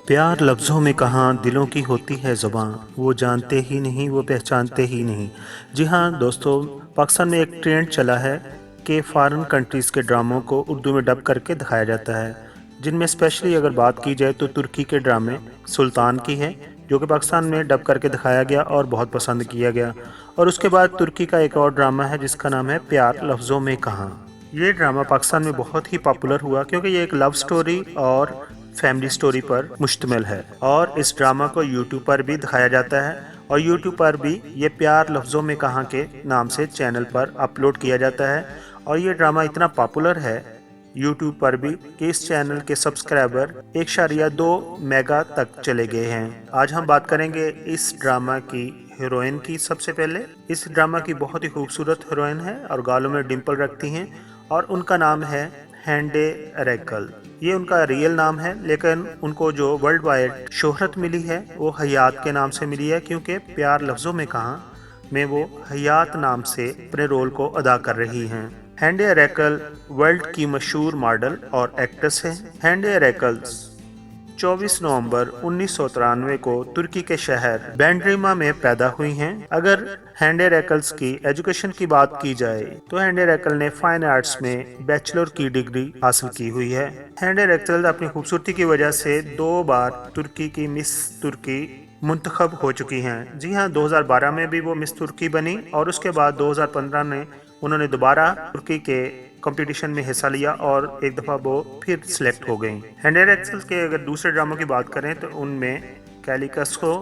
प्यार लफ्ज़ों में कहाँ, दिलों की होती है ज़ुबां, वो जानते ही नहीं, वो पहचानते ही नहीं। जी हाँ दोस्तों, पाकिस्तान में एक ट्रेंड चला है कि फ़ॉरेन कंट्रीज़ के ड्रामों को उर्दू में डब करके दिखाया जाता है, जिनमें स्पेशली अगर बात की जाए तो तुर्की के ड्रामे सुल्तान की है, जो कि पाकिस्तान में डब करके दिखाया गया और बहुत पसंद किया गया। और उसके बाद तुर्की का एक और ड्रामा है जिसका नाम है प्यार लफ्ज़ों में कहाँ। ये ड्रामा पाकिस्तान में बहुत ही पॉपुलर हुआ क्योंकि ये एक लव स्टोरी और फैमिली स्टोरी पर मुश्तमिल है, और इस ड्रामा को यूट्यूब पर भी दिखाया जाता है और यूट्यूब पर भी ये प्यार लफ्ज़ों में कहाँ के नाम से चैनल पर अपलोड किया जाता है। और ये ड्रामा इतना पॉपुलर है यूट्यूब पर भी कि इस चैनल के सब्सक्राइबर 1.2 मेगा तक चले गए हैं। आज हम बात करेंगे इस ड्रामा की हीरोइन की। सबसे पहले इस ड्रामा की बहुत ही खूबसूरत हीरोइन है और गालों में डिम्पल रखती हैं, और उनका नाम है हैंडे एरेकल। ये उनका रियल नाम है, लेकिन उनको जो वर्ल्ड वाइड शोहरत मिली है वो हयात के नाम से मिली है, क्योंकि प्यार लफ्ज़ों में कहाँ में वो हयात नाम से अपने रोल को अदा कर रही हैं। हैंडे एरेकल वर्ल्ड की मशहूर मॉडल और एक्ट्रेस हैं। हैंडे एरेकल 24 नवंबर 1993 को तुर्की के शहर बैंड्रिमा में पैदा हुई हैं। अगर हैंडे रेकल्स की एजुकेशन की बात की जाए तो हैंडे रेकल ने फाइन आर्ट्स में बैचलर की डिग्री हासिल की हुई है। हैंडे रेकल अपनी खूबसूरती की वजह से 2 बार तुर्की की मिस तुर्की मुंतखब हो चुकी हैं। जी हाँ, 2012 में भी वो मिस तुर्की बनी और उसके बाद 2015 में उन्होंने दोबारा तुर्की के कंपटीशन में हिस्सा लिया और एक दफ़ा वो फिर सिलेक्ट हो गई। हैंडे रेकल के अगर दूसरे ड्रामों की बात करें तो उनमें कैलिकस्को,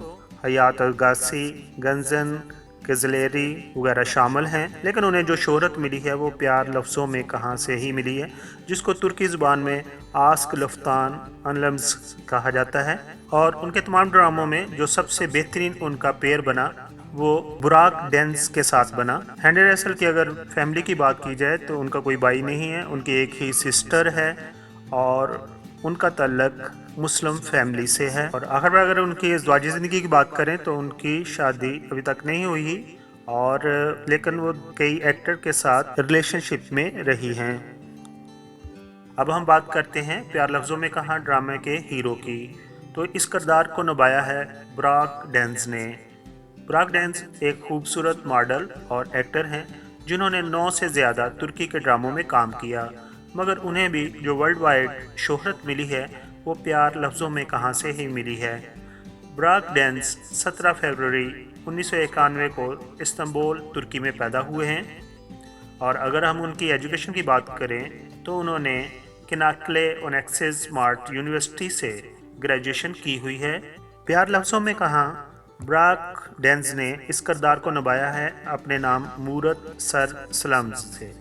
हयात अलगासी, गंजन, कजलेरी वगैरह शामिल हैं, लेकिन उन्हें जो शोहरत मिली है वो प्यार लफ्ज़ों में कहाँ से ही मिली है, जिसको तुर्की ज़ुबान में आस्क लफ्तान अनलम्स कहा जाता है। और उनके तमाम ड्रामों में जो सबसे बेहतरीन उनका पेयर बना वो बुराक डेंस के साथ बना। हैंडे रेकल की अगर फैमिली की बात की जाए तो उनका कोई भाई नहीं है, उनकी एक ही सिस्टर है और उनका तल्लक मुस्लिम फैमिली से है। और आखिर में अगर उनकी ज़वाजी ज़िंदगी की बात करें तो उनकी शादी अभी तक नहीं हुई, और लेकिन वो कई एक्टर के साथ रिलेशनशिप में रही हैं। अब हम बात करते हैं प्यार लफ्ज़ों में कहाँ ड्रामे के हीरो की। तो इस किरदार को निभाया है बुराक डेंस ने। बुराक डेंस एक खूबसूरत मॉडल और एक्टर हैं जिन्होंने 9 से ज़्यादा तुर्की के ड्रामों में काम किया, मगर उन्हें भी जो वर्ल्ड वाइड शोहरत मिली है वो प्यार लफ्ज़ों में कहाँ से ही मिली है। बुराक डेंस 17 फरवरी 1991 को इस्तांबुल तुर्की में पैदा हुए हैं, और अगर हम उनकी एजुकेशन की बात करें तो उन्होंने किनाक्ले ओनेक्सिस स्मार्ट यूनिवर्सिटी से ग्रेजुएशन की हुई है। प्यार लफ्ज़ों में कहाँ बुराक डेंस ने इस किरदार को निभाया है अपने नाम मूरत सर सलम्स से,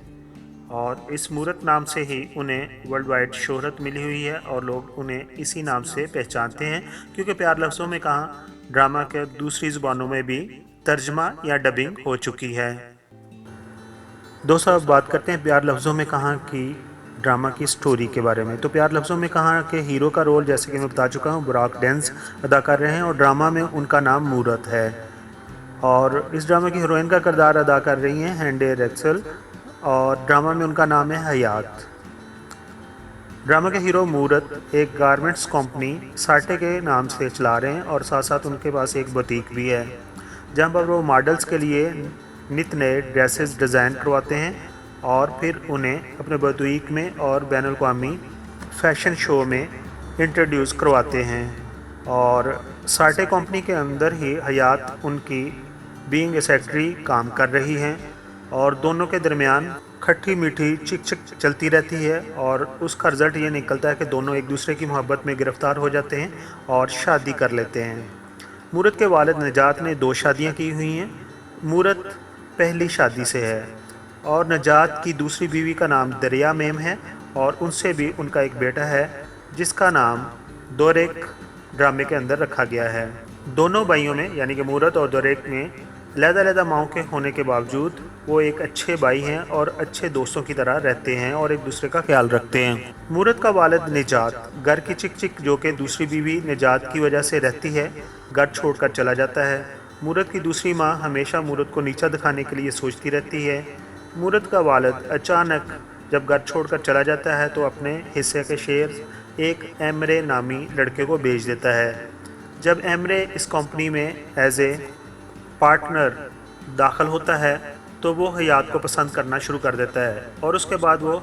और इस मूरत नाम से ही उन्हें वर्ल्ड वाइड शोहरत मिली हुई है और लोग उन्हें इसी नाम से पहचानते हैं, क्योंकि प्यार लफ्ज़ों में कहाँ ड्रामा के दूसरी ज़ुबानों में भी तर्जमा या डबिंग हो चुकी है। दोस्तों अब बात करते हैं प्यार लफ्ज़ों में कहाँ की ड्रामा की स्टोरी के बारे में। तो प्यार लफ्ज़ों में कहाँ के हीरो का रोल जैसे कि मैं बता चुका हूँ बुराक डेंस अदा कर रहे हैं, और ड्रामा में उनका नाम मूरत है। और इस ड्रामा की हीरोइन का किरदार अदा कर रही हैं हैंडे रेकल, और ड्रामा में उनका नाम है हयात। ड्रामा के हीरो मूरत एक गारमेंट्स कंपनी साटे के नाम से चला रहे हैं, और साथ साथ उनके पास एक बुटीक भी है जहाँ पर वो मॉडल्स के लिए नित नए ड्रेसेस डिज़ाइन करवाते हैं और फिर उन्हें अपने बुटीक में और बैनुल अक़वामी फ़ैशन शो में इंट्रोड्यूस करवाते हैं। और साटे कंपनी के अंदर ही हयात उनकी बीइंग ए सेक्रेटरी काम कर रही हैं, और दोनों के दरमियान खट्टी मीठी चिक चिक चलती रहती है, और उसका रिज़ल्ट ये निकलता है कि दोनों एक दूसरे की मोहब्बत में गिरफ़्तार हो जाते हैं और शादी कर लेते हैं। मूरत के वालिद नजात ने 2 शादियाँ की हुई हैं। मूरत पहली शादी से है, और नजात की दूसरी बीवी का नाम दरिया मेम है, और उनसे भी उनका एक बेटा है जिसका नाम दोरेक ड्रामे के अंदर रखा गया है। दोनों भाइयों में यानी कि मूरत और दोरेक में अलग-अलग माओं के होने के बावजूद वो एक अच्छे भाई हैं और अच्छे दोस्तों की तरह रहते हैं और एक दूसरे का ख्याल रखते हैं। मूरत का वालिद निजात घर की चिक चिक जो कि दूसरी बीवी निजात की वजह से रहती है घर छोड़कर चला जाता है। मूरत की दूसरी माँ हमेशा मूरत को नीचा दिखाने के लिए सोचती रहती है। मूरत का वालिद अचानक जब घर छोड़कर चला जाता है तो अपने हिस्से के शेयर एक एमरे नामी लड़के को बेच देता है। जब एमरे इस कंपनी में एज ए पार्टनर दाखिल होता है तो वो हयात को पसंद करना शुरू कर देता है और उसके बाद वो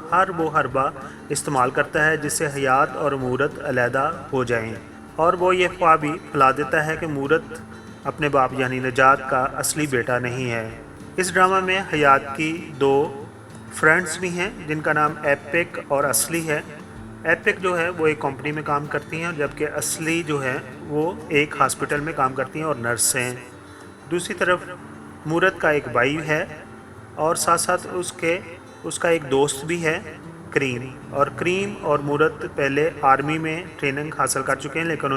हरबा इस्तेमाल करता है जिससे हयात और मूरत अलहदा हो जाएं, और वो ये ख्वाब भी फैला देता है कि मूरत अपने बाप यानी नजात का असली बेटा नहीं है। इस ड्रामा में हयात की दो फ्रेंड्स भी हैं जिनका नाम एपिक और असली है। एपिक जो है वो एक कंपनी में काम करती हैं, जबकि असली जो है वो एक हॉस्पिटल में काम करती हैं और नर्स हैं। दूसरी तरफ मूरत का एक भाई है और साथ साथ उसका एक दोस्त भी है करीम, और करीम और मूरत पहले आर्मी में ट्रेनिंग हासिल कर चुके हैं, लेकिन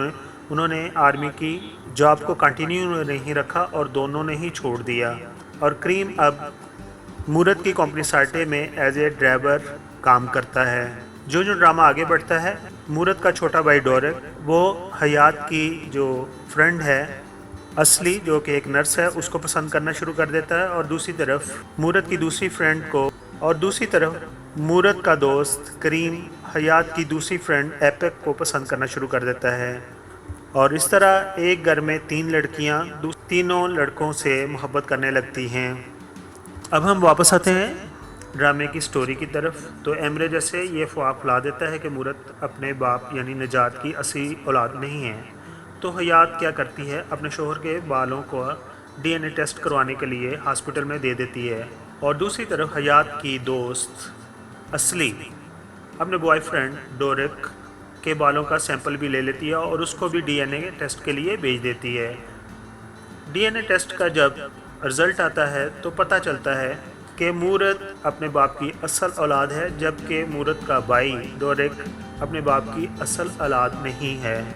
उन्होंने आर्मी की जॉब को कंटिन्यू नहीं रखा और दोनों ने ही छोड़ दिया। और करीम अब मूरत की कंपनी साटे में एज ए ड्राइवर काम करता है। जो ड्रामा आगे बढ़ता है, मूरत का छोटा भाई डोरिक वो हयात की जो फ्रेंड है असली, जो कि एक नर्स है, उसको पसंद करना शुरू कर देता है, और दूसरी तरफ मूरत की दूसरी फ्रेंड को, और दूसरी तरफ मूरत का दोस्त करीम हयात की दूसरी फ्रेंड एपिक को पसंद करना शुरू कर देता है। और इस तरह एक घर में तीन लड़कियां तीनों लड़कों से मोहब्बत करने लगती हैं। अब हम वापस आते हैं ड्रामे की स्टोरी की तरफ। तो एमरे जैसे ये ख्वाब फैला देता है कि मूरत अपने बाप यानी नजात की असली औलाद नहीं है, तो हयात क्या करती है, अपने शोहर के बालों को डीएनए टेस्ट करवाने के लिए हॉस्पिटल में दे देती है। और दूसरी तरफ हयात की दोस्त असली अपने बॉयफ्रेंड डोरिक के बालों का सैंपल भी ले लेती है और उसको भी डीएनए टेस्ट के लिए भेज देती है। डीएनए टेस्ट का जब रिज़ल्ट आता है तो पता चलता है कि मूरत अपने बाप की असल औलाद है, जबकि मूरत का भाई डोरिक अपने बाप की असल औलाद नहीं है।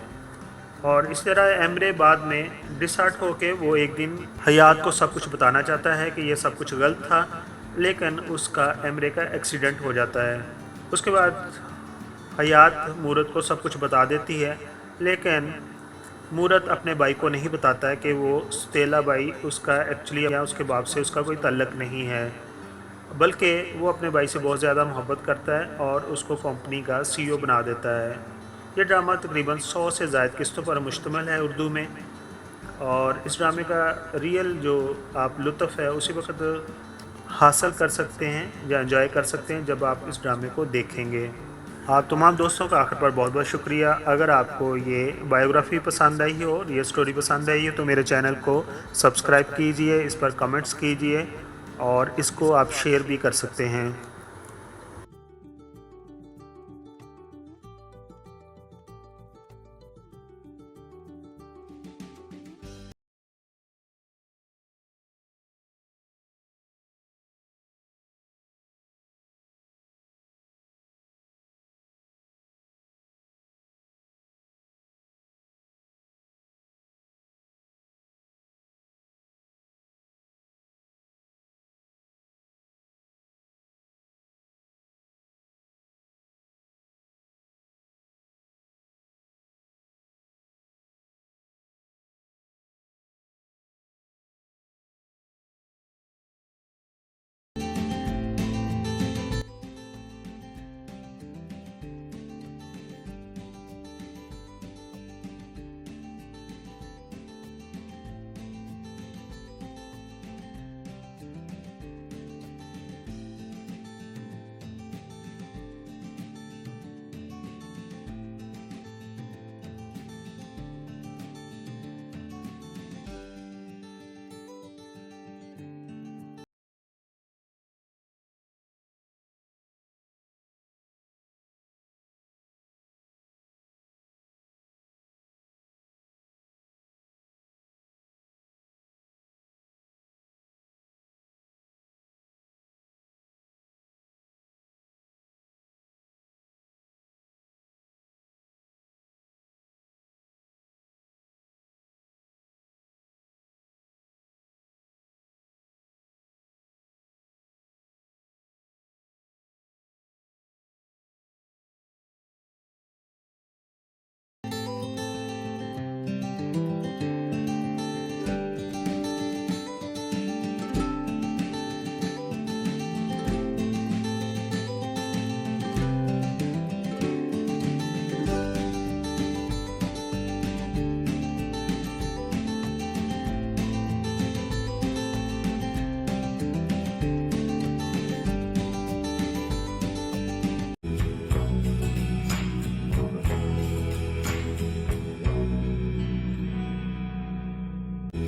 और इस तरह एमरे बाद में डिसार्ट होके वो एक दिन हयात को सब कुछ बताना चाहता है कि ये सब कुछ गलत था, लेकिन उसका एमरे का एक्सीडेंट हो जाता है। उसके बाद हयात मूरत को सब कुछ बता देती है, लेकिन मूरत अपने भाई को नहीं बताता है कि वो स्टेला भाई उसका एक्चुअली या उसके बाप से उसका कोई ताल्लुक़ नहीं है, बल्कि वो अपने भाई से बहुत ज़्यादा मोहब्बत करता है और उसको कंपनी का सीईओ बना देता है। ये ड्रामा तकरीबन 100 से ज़ायद किस्तों पर मुश्तमिल है उर्दू में, और इस ड्रामे का रियल जो आप लुत्फ़ है उसी वक्त हासिल कर सकते हैं या एंजॉय कर सकते हैं जब आप इस ड्रामे को देखेंगे। आप तमाम दोस्तों का आखिर पर बहुत बहुत शुक्रिया। अगर आपको ये बायोग्राफ़ी पसंद आई हो और ये स्टोरी पसंद आई हो तो मेरे चैनल को सब्सक्राइब कीजिए, इस पर कमेंट्स कीजिए और इसको आप शेयर भी कर सकते हैं।